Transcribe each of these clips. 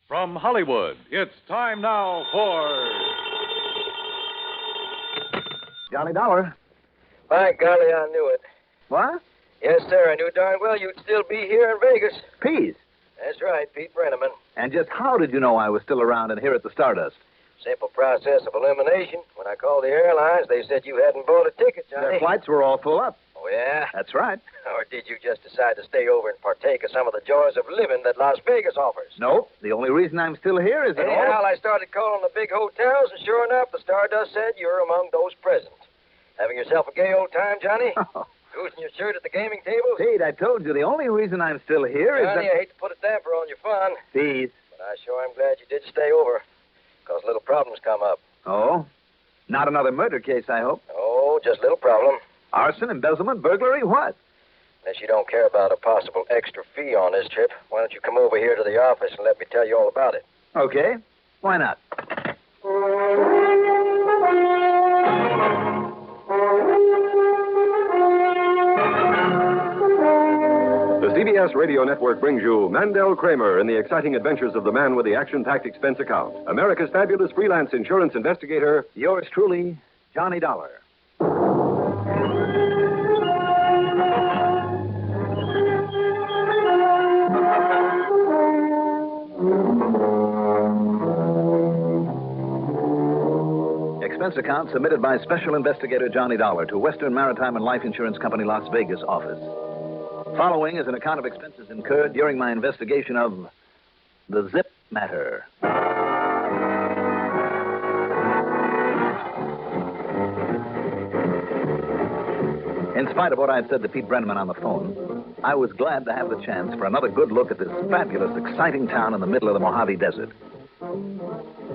From Hollywood, it's time now for... Johnny Dollar. By golly, I knew it. What? Yes, sir. I knew darn well you'd still be here in Vegas. Pease. That's right, Pete Brenneman. And just how did you know I was still around and here at the Stardust? Simple process of elimination. When I called the airlines, they said you hadn't bought a ticket, Johnny. Their flights were all full up. Oh, yeah? That's right. Or did you just decide to stay over and partake of some of the joys of living that Las Vegas offers? No. The only reason I'm still here is that Anyhow, I started calling the big hotels, and sure enough, the Stardust said you're among those present. Having yourself a gay old time, Johnny? Losing your shirt at the gaming tables? Pete, I told you the only reason I'm still here is Johnny, I hate to put a damper on your fun. Pease. But I sure am glad you did stay over, because little problems come up. Oh? Not another murder case, I hope. Oh, just little problem. Arson, embezzlement, burglary, what? Unless you don't care about a possible extra fee on this trip, why don't you come over here to the office and let me tell you all about it? Okay. Why not? The CBS Radio Network brings you Mandel Kramer in the exciting adventures of the man with the action-packed expense account. America's fabulous freelance insurance investigator. Yours truly, Johnny Dollar. Expense account submitted by Special Investigator Johnny Dollar to Western Maritime and Life Insurance Company, Las Vegas office. Following is an account of expenses incurred during my investigation of the Zipp matter. In spite of what I'd said to Pete Brenneman on the phone, I was glad to have the chance for another good look at this fabulous, exciting town in the middle of the Mojave Desert.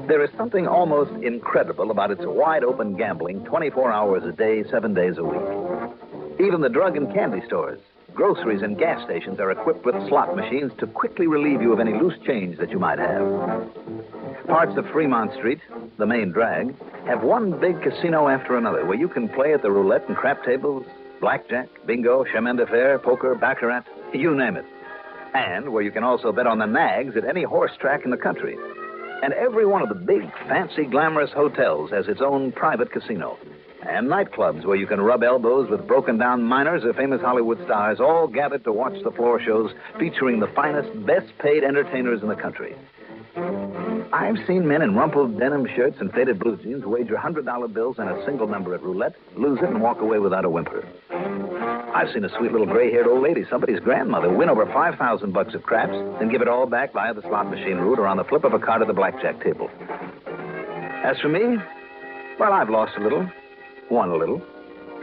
There is something almost incredible about its wide-open gambling 24 hours a day, 7 days a week. Even the drug and candy stores, groceries, and gas stations are equipped with slot machines to quickly relieve you of any loose change that you might have. Parts of Fremont Street, the main drag, have one big casino after another where you can play at the roulette and crap tables, blackjack, bingo, chemin de fer, poker, baccarat, you name it. And where you can also bet on the nags at any horse track in the country. And every one of the big, fancy, glamorous hotels has its own private casino. And nightclubs where you can rub elbows with broken-down miners or famous Hollywood stars, all gathered to watch the floor shows featuring the finest, best-paid entertainers in the country. I've seen men in rumpled denim shirts and faded blue jeans wager $100 bills on a single number at roulette, lose it, and walk away without a whimper. I've seen a sweet little gray-haired old lady, somebody's grandmother, win over $5,000 of craps and give it all back via the slot machine route or on the flip of a card at the blackjack table. As for me, well, I've lost a little, won a little,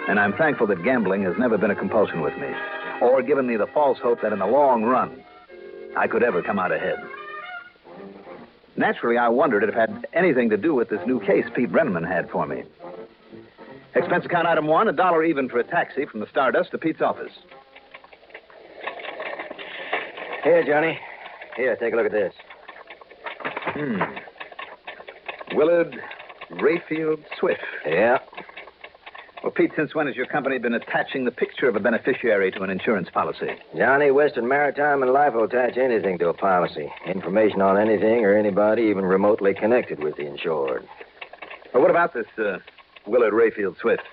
and I'm thankful that gambling has never been a compulsion with me or given me the false hope that in the long run I could ever come out ahead. Naturally, I wondered if it had anything to do with this new case Pete Brenneman had for me. Expense account item one, $1 even for a taxi from the Stardust to Pete's office. Here, Johnny. Here, take a look at this. Willard Rayfield Swift. Yeah. Well, Pete, since when has your company been attaching the picture of a beneficiary to an insurance policy? Johnny, Western Maritime and Life will attach anything to a policy. Information on anything or anybody even remotely connected with the insured. Well, what about this Willard Rayfield Swift?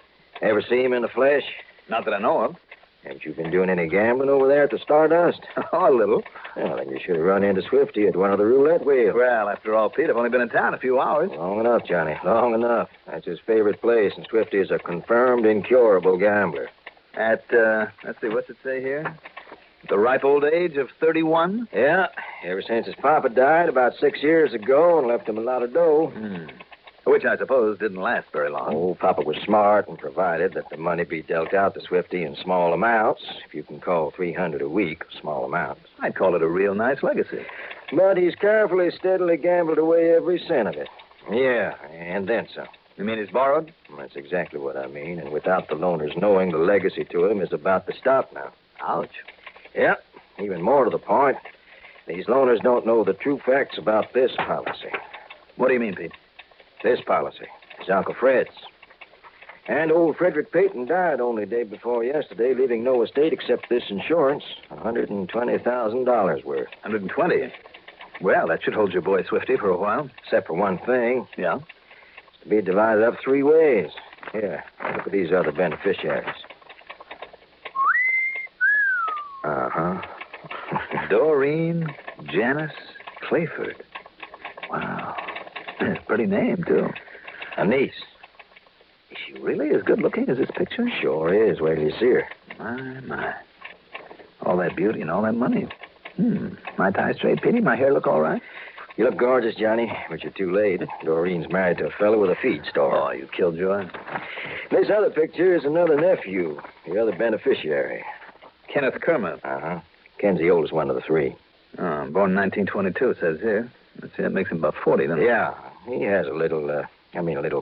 Ever see him in the flesh? Not that I know of. Haven't you been doing any gambling over there at the Stardust? Oh, a little. Well, then you should have run into Swifty at one of the roulette wheels. Well, after all, Pete, I've only been in town a few hours. Long enough, Johnny. Long enough. That's his favorite place, and Swifty is a confirmed, incurable gambler. At, let's see, what's it say here? The ripe old age of 31? Yeah. Ever since his papa died about 6 years ago and left him a lot of dough. Which I suppose didn't last very long. Oh, Papa was smart and provided that the money be dealt out to Swifty in small amounts, if you can call $300 a week small amounts. I'd call it a real nice legacy. But he's carefully, steadily gambled away every cent of it. Yeah, and then some. You mean he's borrowed? That's exactly what I mean, and without the loaners knowing, the legacy to him is about to stop now. Ouch. Yeah, even more to the point, these loaners don't know the true facts about this policy. What do you mean, Pete? This policy is Uncle Fred's. And old Frederick Peyton died only day before yesterday, leaving no estate except this insurance, $120,000 worth. 120? Well, that should hold your boy Swifty for a while. Except for one thing. Yeah? It's to be divided up 3 ways. Here, look at these other beneficiaries. Uh-huh. Doreen Janice Clayford. Wow. Pretty name, too. A niece. Is she really as good looking as this picture? Sure is. Wait till you see her. My. All that beauty and all that money. My tie straight, Petey? My hair look all right? You look gorgeous, Johnny, but you're too late. Doreen's married to a fellow with a feed store. Oh, you killjoy. This other picture is another nephew, the other beneficiary. Kenneth Kermer. Uh-huh. Ken's the oldest one of the 3. Born in 1922, it says here. Let's see, that makes him about 40, then. Yeah, he has a little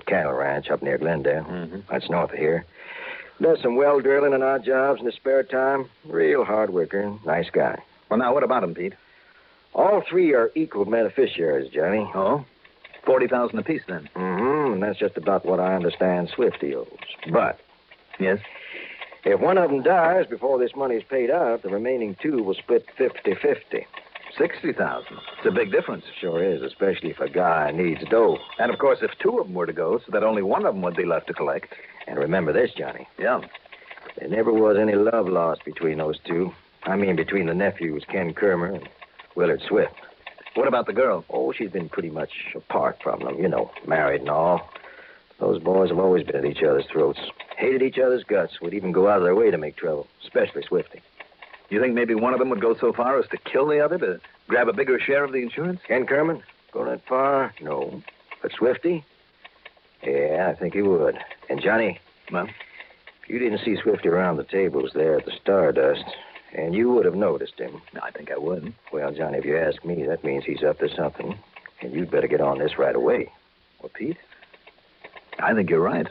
cattle ranch up near Glendale. Mm-hmm. That's north of here. Does some well drilling and odd jobs in his spare time. Real hard worker, nice guy. Well, now, what about him, Pete? All 3 are equal beneficiaries, Johnny. Oh? 40,000 apiece, then. Mm-hmm, and that's just about what I understand Swifty owes. But Yes? if one of them dies before this money is paid out, the remaining 2 will split 50-50. 60,000. It's a big difference. Sure is, especially if a guy needs dough. And, of course, if 2 of them were to go, so that only one of them would be left to collect. And remember this, Johnny. Yeah. There never was any love lost between those 2. I mean, between the nephews, Ken Kermer and Willard Swift. What about the girl? Oh, she's been pretty much apart from them, married and all. Those boys have always been at each other's throats. Hated each other's guts, would even go out of their way to make trouble, especially Swifty. You think maybe one of them would go so far as to kill the other to grab a bigger share of the insurance? Ken Kerman? Go that far? No. But Swifty? Yeah, I think he would. And Johnny? Well? If you didn't see Swifty around the tables there at the Stardust, and you would have noticed him. I think I would. Well, Johnny, if you ask me, that means he's up to something. And you'd better get on this right away. Well, Pete, I think you're right.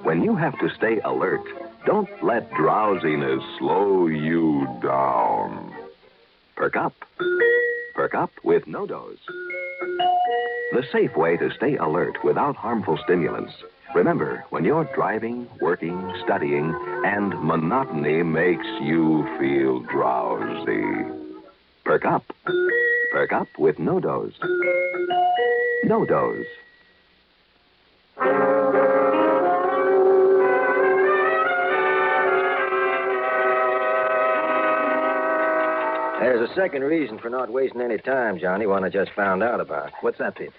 When you have to stay alert, don't let drowsiness slow you down. Perk up. Perk up with No Dose. The safe way to stay alert without harmful stimulants. Remember, when you're driving, working, studying, and monotony makes you feel drowsy. Perk up. Perk up with No Dose. No Dose. There's a second reason for not wasting any time, Johnny, one I just found out about. What's that, Pete?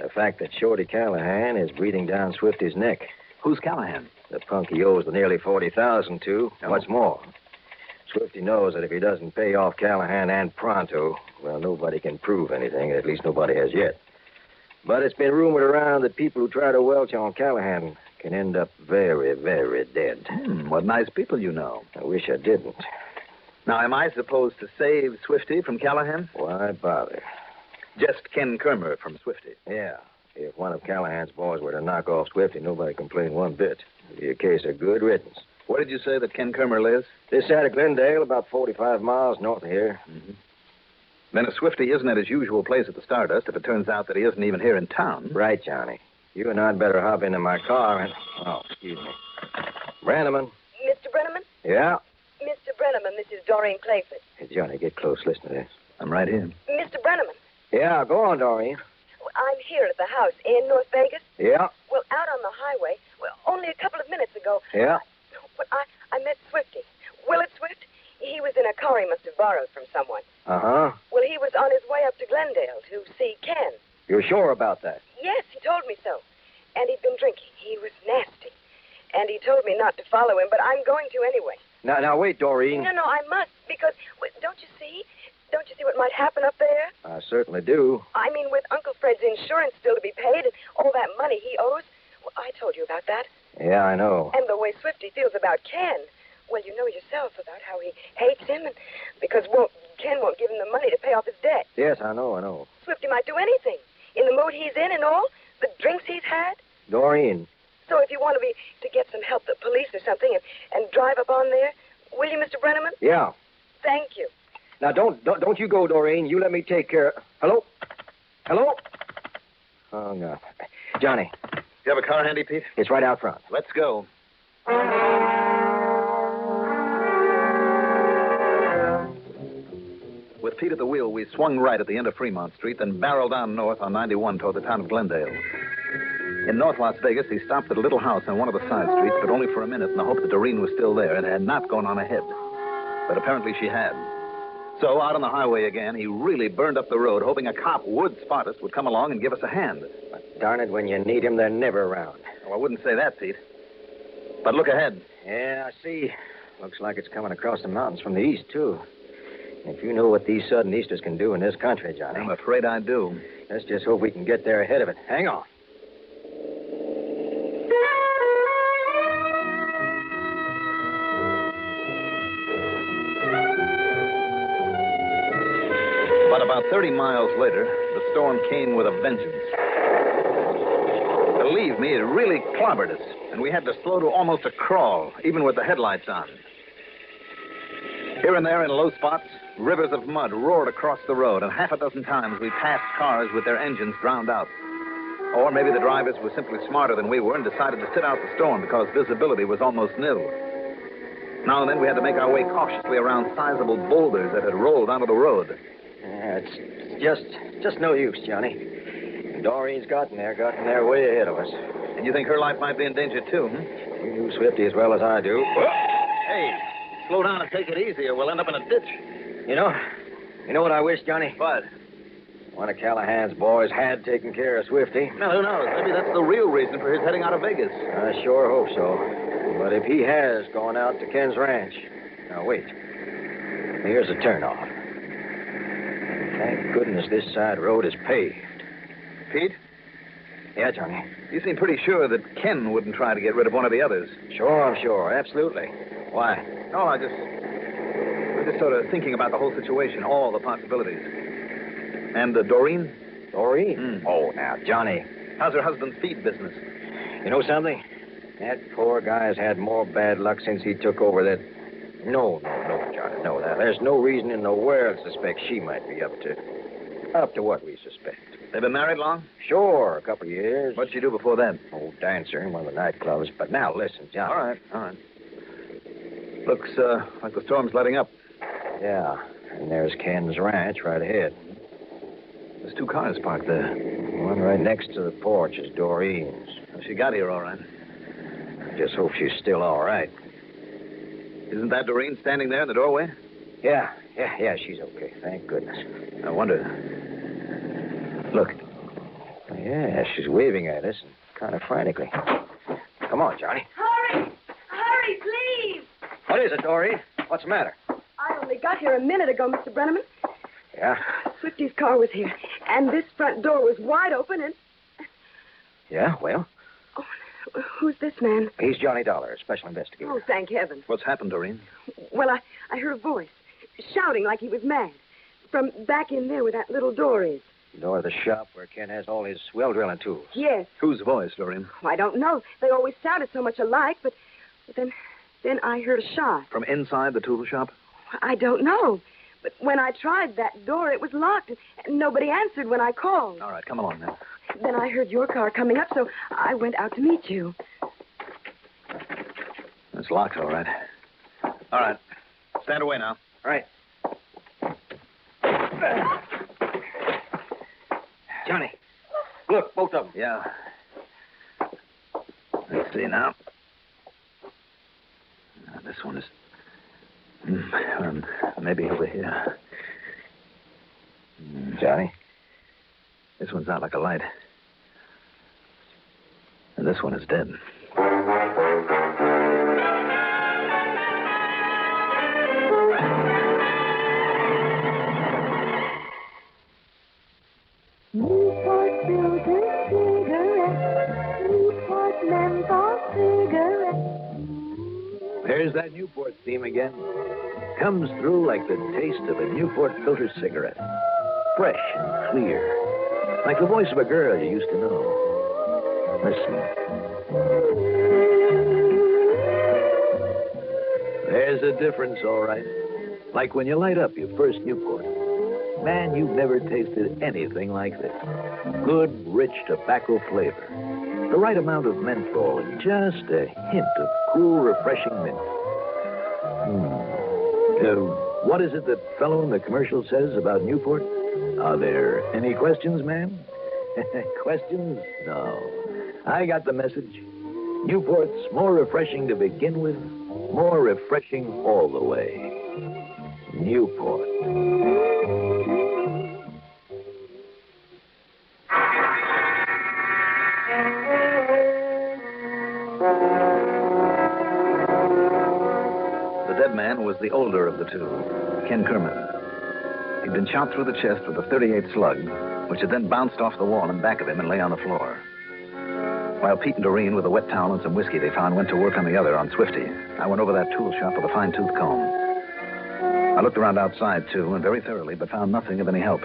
The fact that Shorty Callahan is breathing down Swifty's neck. Who's Callahan? The punk he owes the nearly 40,000 to. Oh. What's more, Swifty knows that if he doesn't pay off Callahan and pronto, well, nobody can prove anything, at least nobody has yet. But it's been rumored around that people who try to welch on Callahan can end up very, very dead. What nice people you know. I wish I didn't. Now, am I supposed to save Swifty from Callahan? Why bother? Just Ken Kermer from Swifty. Yeah. If one of Callahan's boys were to knock off Swifty, nobody complain one bit. It'd be a case of good riddance. Where did you say that Ken Kermer lives? This side of Glendale, about 45 miles north of here. Mm-hmm. Then if Swifty isn't at his usual place at the Stardust, if it turns out that he isn't even here in town... Right, Johnny. You and I'd better hop into my car and... Oh, excuse me. Brenneman. Mr. Brenneman? Yeah? Mr. Brenneman, this is Doreen Clayford. Hey, Johnny, get close. Listen to this. I'm right here. Mr. Brenneman, Yeah, go on, Doreen. I'm here at the house in North Vegas. Yeah? Well, out on the highway, only a couple of minutes ago. Yeah? But I met Swifty. Willard Swift. He was in a car he must have borrowed from someone. Uh-huh. Well, he was on his way up to Glendale to see Ken. You're sure about that? Yes, he told me so. And he'd been drinking. He was nasty. And he told me not to follow him, but I'm going to anyway. Now, wait, Doreen. No, I must, because, don't you see? Don't you see what might happen up there? I certainly do. I mean, with Uncle Fred's insurance still to be paid and all that money he owes. Well, I told you about that. Yeah, I know. And the way Swifty feels about Ken. Well, you know yourself about how he hates him, and because Ken won't give him the money to pay off his debt. Yes, I know. Swifty might do anything. In the mood he's in and all, the drinks he's had. Doreen. So if you want to get some help, the police or something, and drive up on there, will you, Mr. Brenneman? Yeah. Thank you. Now, don't you go, Doreen. You let me take care. Hello? Oh, no. Johnny, You have a car handy, Pete? It's right out front. Let's go. With Pete at the wheel, we swung right at the end of Fremont Street, then barreled down north on 91 toward the town of Glendale. In North Las Vegas, he stopped at a little house on one of the side streets, but only for a minute in the hope that Doreen was still there and had not gone on ahead. But apparently she had. So, out on the highway again, he really burned up the road, hoping a cop would spot us, would come along and give us a hand. But darn it, when you need them, they're never around. Well, I wouldn't say that, Pete. But look ahead. Yeah, I see. Looks like it's coming across the mountains from the east, too. If you know what these sudden easters can do in this country, Johnny. I'm afraid I do. Let's just hope we can get there ahead of it. Hang on. But about 30 miles later, the storm came with a vengeance. Believe me, it really clobbered us, and we had to slow to almost a crawl, even with the headlights on. Here and there in low spots, rivers of mud roared across the road, and half a dozen times we passed cars with their engines drowned out. Or maybe the drivers were simply smarter than we were and decided to sit out the storm because visibility was almost nil. Now and then we had to make our way cautiously around sizable boulders that had rolled onto the road. Yeah, it's just no use, Johnny. Doreen's gotten there way ahead of us. And you think her life might be in danger, too, You knew Swifty as well as I do. Hey, slow down and take it easy or we'll end up in a ditch. You know what I wish, Johnny? What? One of Callahan's boys had taken care of Swifty. Now, who knows? Maybe that's the real reason for his heading out of Vegas. I sure hope so. But if he has gone out to Ken's ranch... Now, wait. Here's a turnoff. Thank goodness this side road is paved. Pete? Yeah, Johnny. You seem pretty sure that Ken wouldn't try to get rid of one of the others. Sure, I'm sure. Absolutely. Why? Oh, I'm just sort of thinking about the whole situation, all the possibilities. And Doreen? Doreen? Oh, now, Johnny. How's her husband's feed business? You know something? That poor guy's had more bad luck since he took over that... No, Johnny, no. There's no reason in the world to suspect she might be up to what we suspect. They've been married long? Sure, a couple of years. What'd she do before that? Old dancer in one of the nightclubs. But now, listen, Johnny. All right. Looks like the storm's letting up. Yeah, and there's Ken's ranch right ahead. There's 2 cars parked there. One right next to the porch is Doreen's. Well, she got here all right. I just hope she's still all right. Isn't that Doreen standing there in the doorway? Yeah, she's okay. Thank goodness. I wonder. Look. Yeah, she's waving at us, kind of frantically. Come on, Johnny. Hurry, please. What is it, Doreen? What's the matter? I only got here a minute ago, Mr. Brenneman. Yeah? Swifty's car was here, and this front door was wide open, and... Yeah, well? Oh, who's this man? He's Johnny Dollar, special investigator. Oh, thank heaven. What's happened, Doreen? Well, I heard a voice, shouting like he was mad, from back in there where that little door is. The door of the shop where Ken has all his well drilling tools. Yes. Whose voice, Doreen? Oh, I don't know. They always sounded so much alike, but then I heard a shot. From inside the tool shop? I don't know. But when I tried that door, it was locked, and nobody answered when I called. All right, come along now. Then I heard your car coming up, so I went out to meet you. It's locked, all right. All right. Stand away now. Right. Johnny, look, both of them. Yeah. Let's see now. This one is... maybe over here. Johnny? This one's out like a light. And this one is dead. Newport filter cigarette, Newport menthol cigarette. There's that Newport theme again. Comes through like the taste of a Newport filter cigarette. Fresh and clear. Like the voice of a girl you used to know. Listen. There's a difference, all right. Like when you light up your first Newport. Man, you've never tasted anything like this. Good, rich tobacco flavor. The right amount of menthol and just a hint of cool, refreshing mint. What is it that fellow in the commercial says about Newport? Are there any questions, ma'am? Questions? No. I got the message. Newport's more refreshing to begin with, more refreshing all the way. Newport. The dead man was the older of the two, Ken Kerman. He'd been shot through the chest with a .38 slug, which had then bounced off the wall in back of him and lay on the floor. While Pete and Doreen, with a wet towel and some whiskey they found, went to work on the other, on Swifty, I went over that tool shop with a fine-tooth comb. I looked around outside, too, and very thoroughly, but found nothing of any help.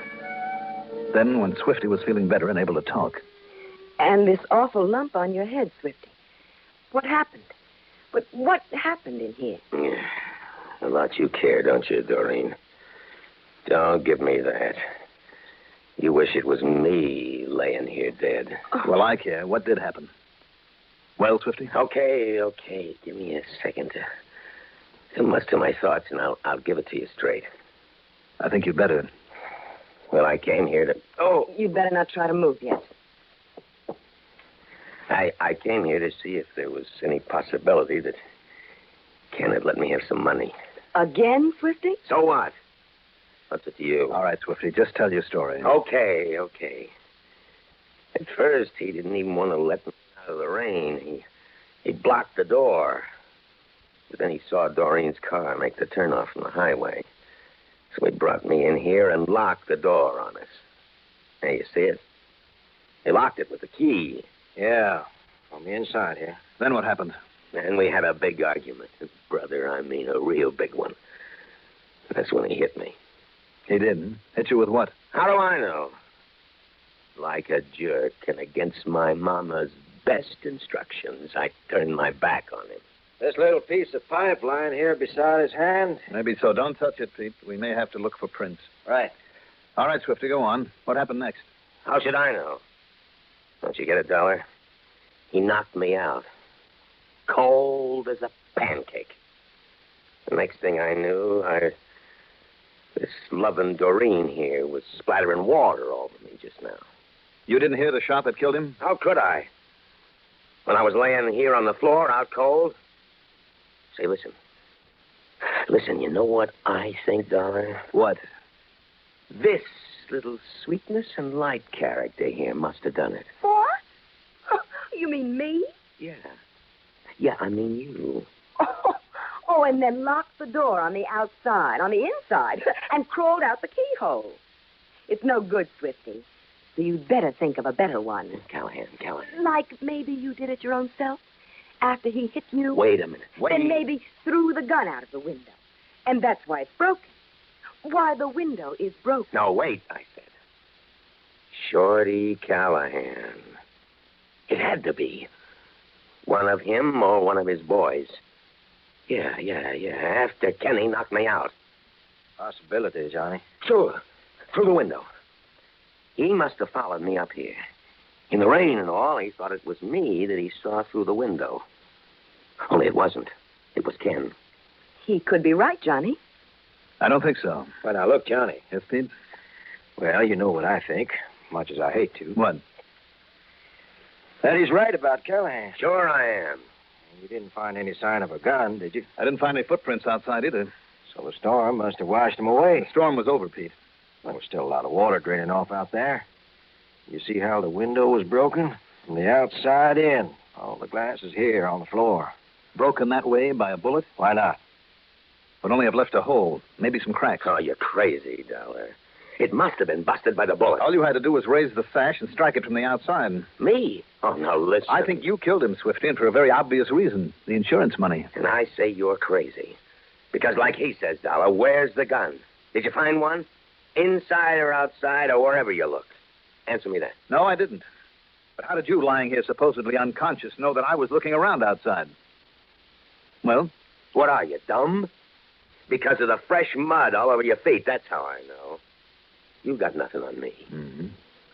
Then, when Swifty was feeling better and able to talk... And this awful lump on your head, Swifty. What happened? But what happened in here? A lot you care, don't you, Doreen? Don't give me that. You wish it was me laying here dead. Well, I care. What did happen? Well, Swifty? Okay. Give me a second to muster my thoughts, and I'll give it to you straight. I think you'd better. Well, I came here to... Oh! You'd better not try to move yet. I came here to see if there was any possibility that Ken had let me have some money. Again, Swifty? So what? What's it to you? All right, Swifty, just tell your story. Okay. At first, he didn't even want to let me out of the rain. He blocked the door. But then he saw Doreen's car make the turnoff from the highway. So he brought me in here and locked the door on us. There, you see it? He locked it with the key. Yeah, on the inside here. Then what happened? And we had a big argument. Brother, I mean a real big one. That's when he hit me. He did? Hit you with what? How do I know? Like a jerk and against my mama's best instructions, I turned my back on him. This little piece of pipeline here beside his hand? Maybe so. Don't touch it, Pete. We may have to look for prints. Right. All right, Swifty, go on. What happened next? How should I know? Don't you get $1? He knocked me out. Cold as a pancake. The next thing I knew, this loving Doreen here was splattering water over me just now. You didn't hear the shot that killed him? How could I? When I was laying here on the floor, out cold? Say, listen. Listen, you know what I think, Dollar? What? This little sweetness and light character here must have done it. What? You mean me? Yeah, I mean you. Oh, and then locked the door on the outside, on the inside, and crawled out the keyhole. It's no good, Swifty. So you'd better think of a better one. Callahan. Like maybe you did it your own self after he hit you. Wait a minute. Then maybe threw the gun out of the window. And that's why it's broken. Why the window is broken. No, wait, I said. Shorty Callahan. It had to be. One of him or one of his boys. Yeah. After Kenny knocked me out. Possibility, Johnny. Sure. Through the window. He must have followed me up here. In the rain and all, he thought it was me that he saw through the window. Only it wasn't. It was Ken. He could be right, Johnny. I don't think so. Well, now, look, Johnny. Yes, Pete? Well, you know what I think, much as I hate to. What? That he's right about Callahan. Sure I am. You didn't find any sign of a gun, did you? I didn't find any footprints outside either. So the storm must have washed him away. The storm was over, Pete. There was still a lot of water draining off out there. You see how the window was broken? From the outside in. All the glass is here on the floor. Broken that way by a bullet? Why not? Would only have left a hole, maybe some cracks. Oh, you're crazy, Dollar. It must have been busted by the bullet. All you had to do was raise the sash and strike it from the outside. Me? Oh, now listen. I think you killed him, Swifty, and for a very obvious reason. The insurance money. And I say you're crazy. Because like he says, Dollar, where's the gun? Did you find one? Inside or outside or wherever you looked? Answer me that. No, I didn't. But how did you, lying here supposedly unconscious, know that I was looking around outside? Well? What are you, dumb? Because of the fresh mud all over your feet, that's how I know. You've got nothing on me. Mm-hmm.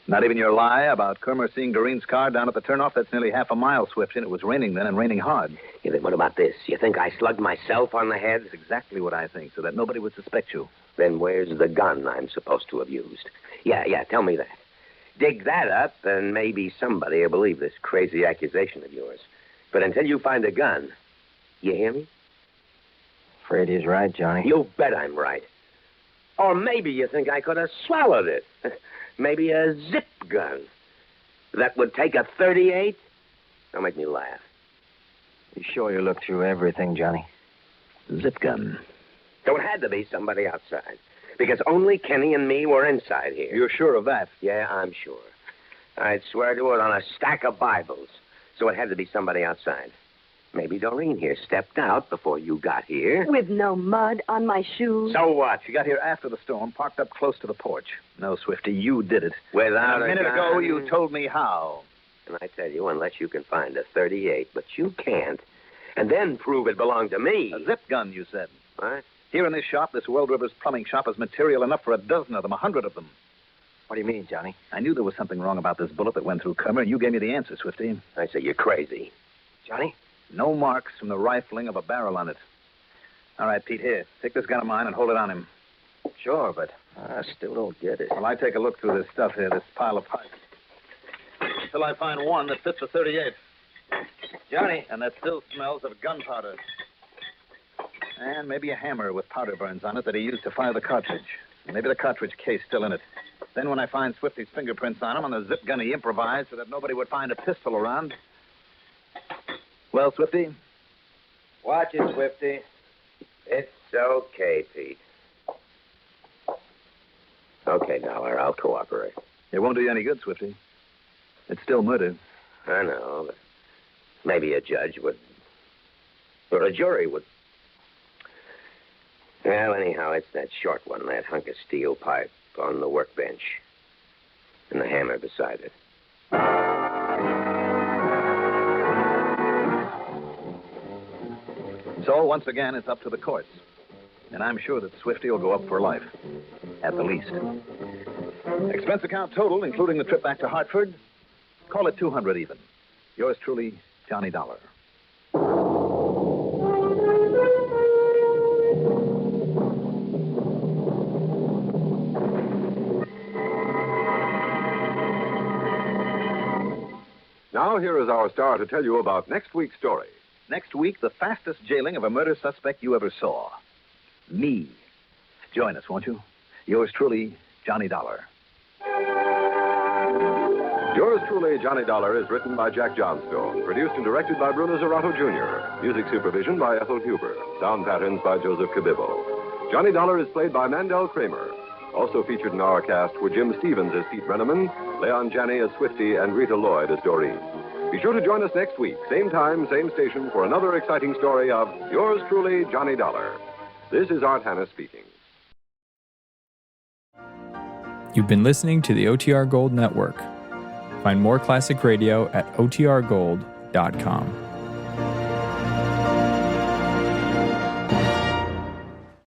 Not even your lie about Kermer seeing Doreen's car down at the turnoff? That's nearly half a mile, Swifty, and it was raining then and raining hard. Yeah, then what about this? You think I slugged myself on the head? That's exactly what I think, so that nobody would suspect you. Then where's the gun I'm supposed to have used? Yeah, tell me that. Dig that up, and maybe somebody will believe this crazy accusation of yours. But until you find a gun, you hear me? Afraid he's right, Johnny. You bet I'm right. Or maybe you think I could have swallowed it. Maybe a Zipp gun. That would take a .38? Don't make me laugh. You sure you looked through everything, Johnny? Zip gun. So it had to be somebody outside. Because only Kenny and me were inside here. You're sure of that? Yeah, I'm sure. I'd swear to it on a stack of Bibles. So it had to be somebody outside. Maybe Doreen here stepped out before you got here. With no mud on my shoes. So what? She got here after the storm, parked up close to the porch. No, Swifty, you did it. Without a minute gun. ago, you told me how. And I tell you, unless you can find a .38, but you can't, and then prove it belonged to me. A Zip gun, you said. What? Here in this shop, this World Rivers plumbing shop, is material enough for a dozen of them, 100 of them. What do you mean, Johnny? I knew there was something wrong about this bullet that went through Kermer, and you gave me the answer, Swifty. I say you're crazy. Johnny? No marks from the rifling of a barrel on it. All right, Pete, here. Take this gun of mine and hold it on him. Sure, but I still don't get it. Well, I take a look through this stuff here, this pile of pipes. Until I find one that fits a .38. Johnny? And that still smells of gunpowder. And maybe a hammer with powder burns on it that he used to fire the cartridge. Maybe the cartridge case still in it. Then when I find Swifty's fingerprints on him on the zip gun he improvised so that nobody would find a pistol around. Well, Swifty? Watch it, Swifty. It's okay, Pete. Okay, Dollar, I'll cooperate. It won't do you any good, Swifty. It's still murder. I know, but maybe a judge would, or a jury would. Well, anyhow, it's that short one, that hunk of steel pipe on the workbench, and the hammer beside it. So, once again, it's up to the courts. And I'm sure that Swifty will go up for life. At the least. Expense account total, including the trip back to Hartford, call it 200 even. Yours truly, Johnny Dollar. Now, here is our star to tell you about next week's story. Next week, the fastest jailing of a murder suspect you ever saw. Me. Join us, won't you? Yours truly, Johnny Dollar. Yours truly, Johnny Dollar, is written by Jack Johnstone, produced and directed by Bruno Zerato Jr., music supervision by Ethel Huber, sound patterns by Joseph Cabibbo. Johnny Dollar is played by Mandel Kramer. Also featured in our cast were Jim Stevens as Pete Brenneman, Leon Janney as Swifty, and Rita Lloyd as Doreen. Be sure to join us next week, same time, same station, for another exciting story of Yours truly, Johnny Dollar. This is Art Hanna speaking. You've been listening to the OTR Gold Network. Find more classic radio at otrgold.com.